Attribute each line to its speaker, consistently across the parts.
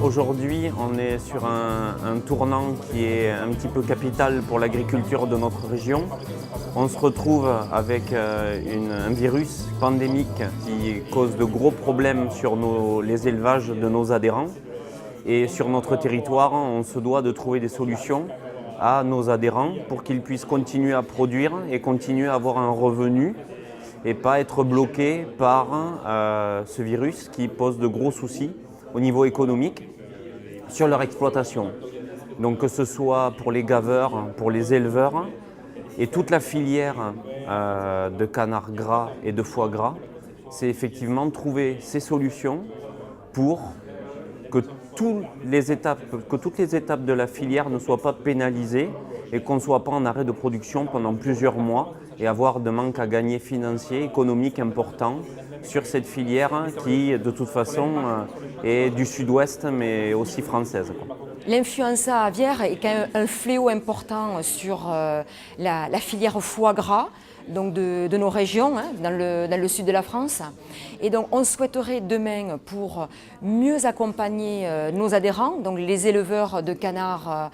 Speaker 1: Aujourd'hui, on est sur un tournant qui est un petit peu capital pour l'agriculture de notre région. On se retrouve avec un virus pandémique qui cause de gros problèmes sur les élevages de nos adhérents. Et sur notre territoire, on se doit de trouver des solutions à nos adhérents pour qu'ils puissent continuer à produire et continuer à avoir un revenu et pas être bloqués par ce virus qui pose de gros soucis au niveau économique sur leur exploitation. Donc que ce soit pour les gaveurs, pour les éleveurs et toute la filière de canard gras et de foie gras, c'est effectivement trouver ces solutions pour que toutes les étapes de la filière ne soient pas pénalisées et qu'on ne soit pas en arrêt de production pendant plusieurs mois et avoir de manque à gagner financier, économique important sur cette filière qui, de toute façon, est du sud-ouest mais aussi française.
Speaker 2: L'influenza aviaire est quand même un fléau important sur la filière foie gras donc de nos régions, dans le sud de la France. Et donc on souhaiterait demain, pour mieux accompagner nos adhérents, donc les éleveurs de canards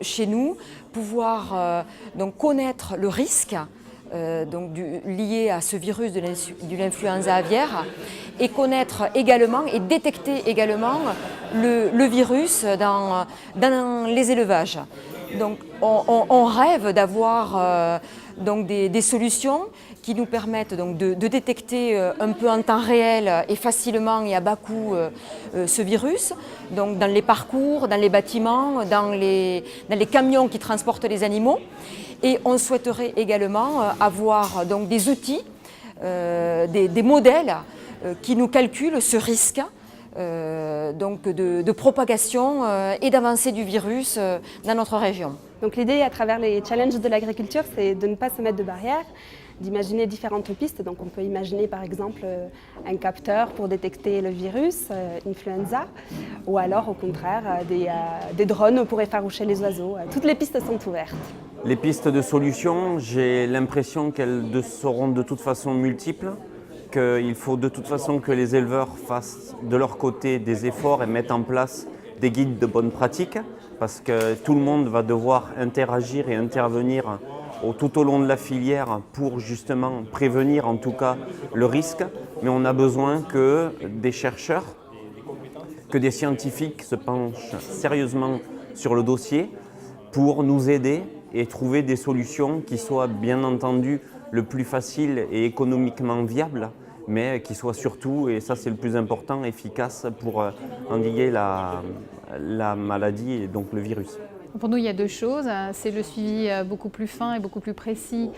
Speaker 2: chez nous, pouvoir donc connaître le risque lié à ce virus de l'influenza aviaire et connaître également et détecter également le virus dans les élevages. Donc on rêve d'avoir des solutions qui nous permettent donc de détecter un peu en temps réel et facilement et à bas coût ce virus, donc dans les parcours, dans les bâtiments, dans les camions qui transportent les animaux. Et on souhaiterait également avoir donc des outils, des modèles qui nous calculent ce risque de propagation et d'avancée du virus dans notre région.
Speaker 3: Donc l'idée à travers les challenges de l'agriculture, c'est de ne pas se mettre de barrières, d'imaginer différentes pistes. Donc on peut imaginer par exemple un capteur pour détecter le virus, influenza, ou alors au contraire des drones pour effaroucher les oiseaux. Toutes les pistes sont ouvertes.
Speaker 1: Les pistes de solutions, j'ai l'impression qu'elles seront de toute façon multiples, qu'il faut de toute façon que les éleveurs fassent de leur côté des efforts et mettent en place des guides de bonnes pratiques, parce que tout le monde va devoir interagir et intervenir tout au long de la filière pour justement prévenir en tout cas le risque. Mais on a besoin que des chercheurs, que des scientifiques se penchent sérieusement sur le dossier pour nous aider et trouver des solutions qui soient bien entendu le plus facile et économiquement viables, mais qui soient surtout, et ça c'est le plus important, efficaces pour endiguer la maladie et donc le virus.
Speaker 4: Pour nous, il y a deux choses. C'est le suivi beaucoup plus fin et beaucoup plus précis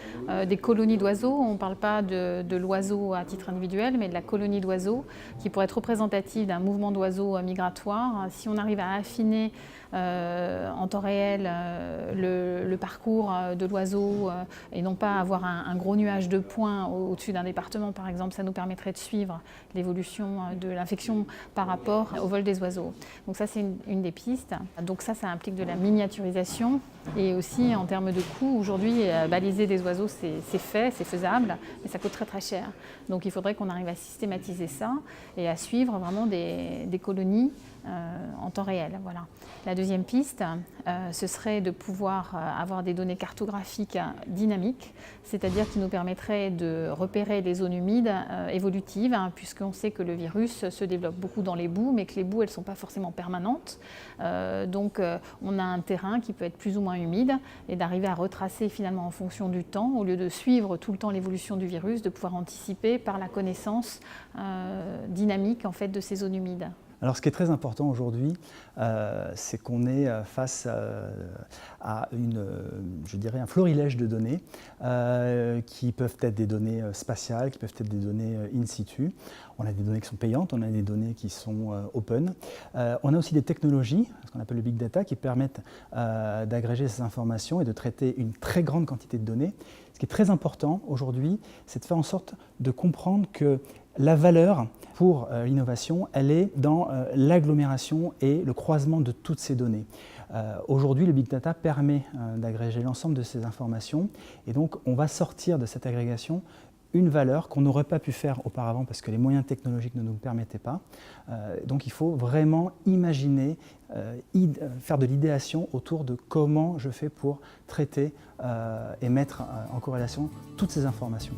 Speaker 4: des colonies d'oiseaux. On ne parle pas de l'oiseau à titre individuel, mais de la colonie d'oiseaux qui pourrait être représentative d'un mouvement d'oiseaux migratoire. Si on arrive à affiner en temps réel le parcours de l'oiseau et non pas avoir un gros nuage de points au-dessus d'un département, par exemple, ça nous permettrait de suivre l'évolution de l'infection par rapport au vol des oiseaux. Donc ça, c'est une des pistes. Donc ça implique de la miniaturisation et aussi en termes de coûts. Aujourd'hui, baliser des oiseaux, c'est fait, c'est faisable, mais ça coûte très très cher. Donc il faudrait qu'on arrive à systématiser ça et à suivre vraiment des colonies en temps réel. Voilà. La deuxième piste, ce serait de pouvoir avoir des données cartographiques dynamiques, c'est-à-dire qui nous permettraient de repérer les zones humides évolutives, puisqu'on sait que le virus se développe beaucoup dans les boues, mais que les boues, elles ne sont pas forcément permanentes. Donc on a un terrain qui peut être plus ou moins humide, et d'arriver à retracer finalement en fonction du temps, au lieu de suivre tout le temps l'évolution du virus, de pouvoir anticiper par la connaissance dynamique en fait, de ces zones humides.
Speaker 5: Alors ce qui est très important aujourd'hui, c'est qu'on est face à un florilège de données qui peuvent être des données spatiales, qui peuvent être des données in situ. On a des données qui sont payantes, on a des données qui sont open. On a aussi des technologies, ce qu'on appelle le big data, qui permettent d'agréger ces informations et de traiter une très grande quantité de données. Ce qui est très important aujourd'hui, c'est de faire en sorte de comprendre que la valeur pour l'innovation, elle est dans l'agglomération et le croisement de toutes ces données. Aujourd'hui, le Big Data permet d'agréger l'ensemble de ces informations et donc on va sortir de cette agrégation une valeur qu'on n'aurait pas pu faire auparavant parce que les moyens technologiques ne nous le permettaient pas. Donc il faut vraiment imaginer, faire de l'idéation autour de comment je fais pour traiter et mettre en corrélation toutes ces informations.